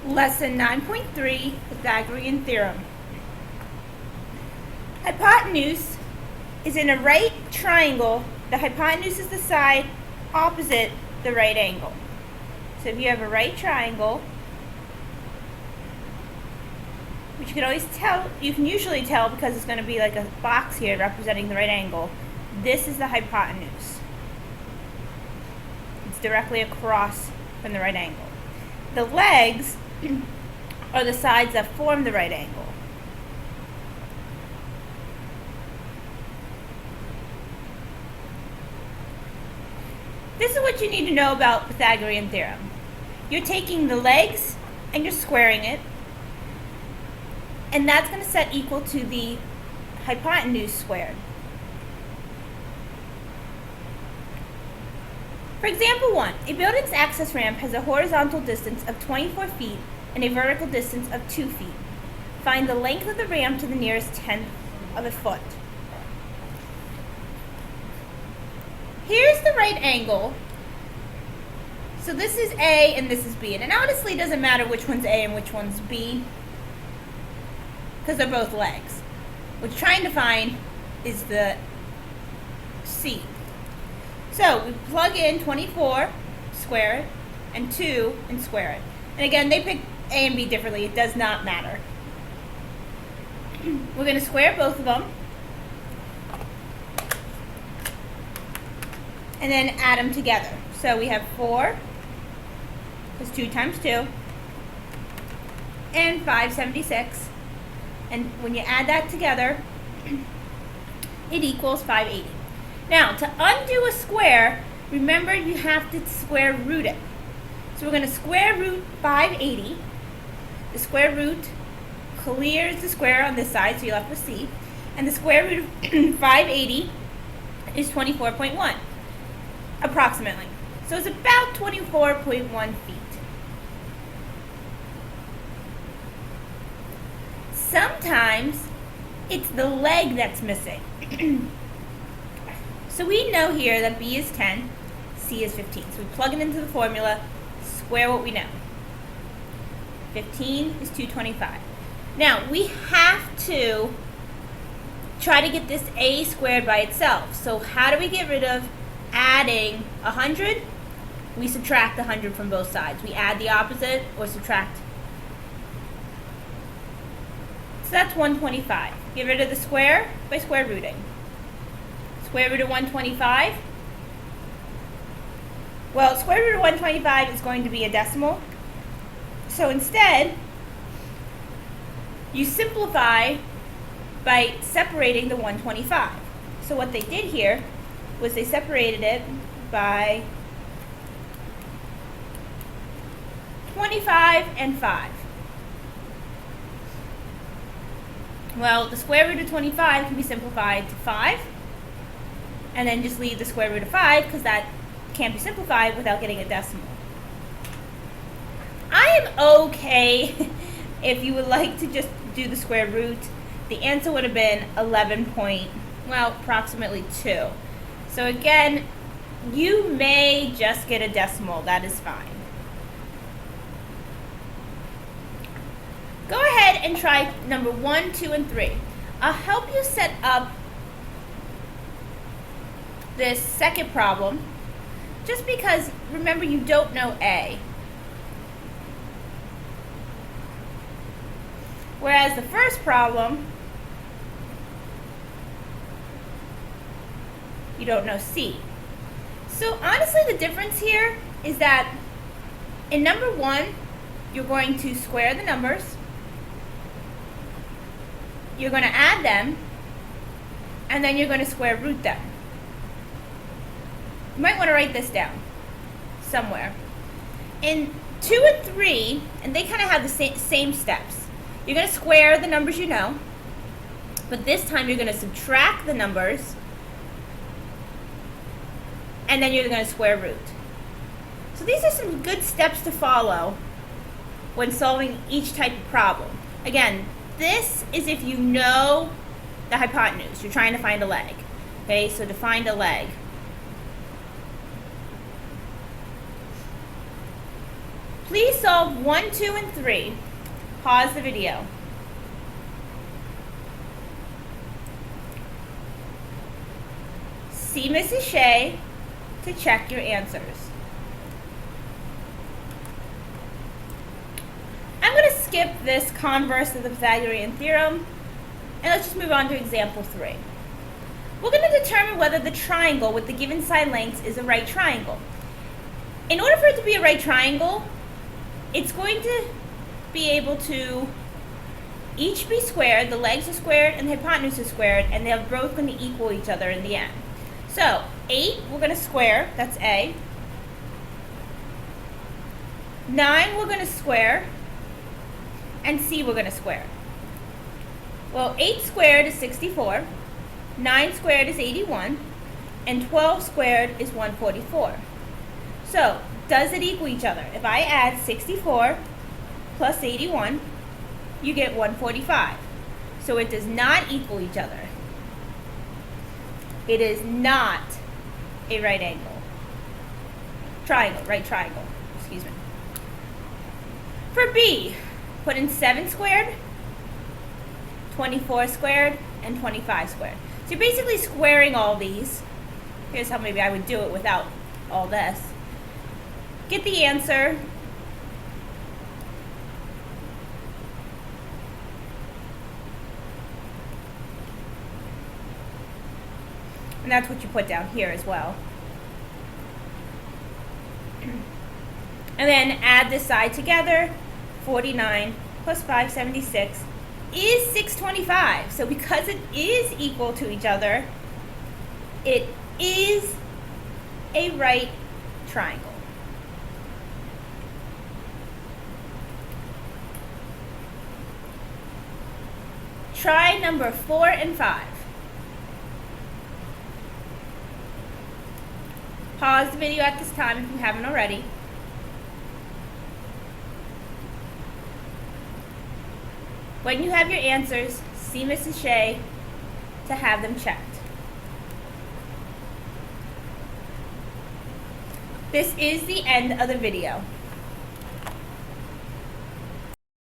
Lesson 9.3, Pythagorean Theorem. Hypotenuse is in a right triangle. The hypotenuse is the side opposite the right angle. So if you have a right triangle, which you can always tell, you can usually tell because it's going to be like a box here representing the right angle. This is the hypotenuse. It's directly across from the right angle. The legs are the sides that form the right angle. This is what you need to know about Pythagorean theorem. You're taking the legs and you're squaring it, and that's going to set equal to the hypotenuse squared. For example 1, a building's access ramp has a horizontal distance of 24 feet and a vertical distance of 2 feet. Find the length of the ramp to the nearest tenth of a foot. Here's the right angle. So this is A and this is B. And it honestly doesn't matter which one's A and which one's B, because they're both legs. What you're trying to find is the C. So we plug in 24, square it, and 2, and square it. And again, they pick A and B differently. It does not matter. We're going to square both of them, and then add them together. So we have 4 is 2 times 2, and 576. And when you add that together, it equals 580. Now, to undo a square, remember you have to square root it. So we're going to square root 580. The square root clears the square on this side, so you're left with C. And the square root of 580 is 24.1, approximately. So it's about 24.1 feet. Sometimes it's the leg that's missing. So we know here that B is 10, C is 15. So we plug it into the formula, square what we know. 15 is 225. Now, we have to try to get this A squared by itself. So how do we get rid of adding 100? We subtract 100 from both sides. We add the opposite or subtract. So that's 125. Get rid of the square by square rooting. Square root of 125. Well, square root of 125 is going to be a decimal. So instead, you simplify by separating the 125. So what they did here was they separated it by 25 and 5. Well, the square root of 25 can be simplified to 5, and then just leave the square root of 5 because that can't be simplified without getting a decimal. I am okay if you would like to just do the square root. The answer would have been 11 approximately 2. So again, you may just get a decimal. That is fine. Go ahead and try number 1, 2, and 3. I'll help you set up this second problem, just because, remember, you don't know A. Whereas the first problem, you don't know C. So honestly, the difference here is that in number 1, you're going to square the numbers, you're going to add them, and then you're going to square root them. You might want to write this down somewhere. In 2 and 3, and they kind of have the same steps. You're going to square the numbers you know, but this time you're going to subtract the numbers, and then you're going to square root. So these are some good steps to follow when solving each type of problem. Again, this is if you know the hypotenuse. You're trying to find a leg. Okay, so to find a leg, Please solve 1, 2, and 3. Pause the video. See Mrs. Shea to check your answers. I'm going to skip this converse of the Pythagorean theorem, and let's just move on to example 3. We're going to determine whether the triangle with the given side lengths is a right triangle. In order for it to be a right triangle, it's going to be able to each be squared, the legs are squared and the hypotenuse is squared, and they're both going to equal each other in the end. So 8 we're going to square, that's A. 9 we're going to square, and C we're going to square. Well, 8 squared is 64, 9 squared is 81, and 12 squared is 144. So, does it equal each other? If I add 64 plus 81, you get 145. So it does not equal each other. It is not a right angle. Triangle, right triangle, excuse me. For B, put in 7 squared, 24 squared, and 25 squared. So you're basically squaring all these. Here's how maybe I would do it without all this. Get the answer. And that's what you put down here as well. And then add this side together. 49 plus 576 is 625. So because it is equal to each other, it is a right triangle. Try number 4 and 5. Pause the video at this time if you haven't already. When you have your answers, see Mrs. Shea to have them checked. This is the end of the video.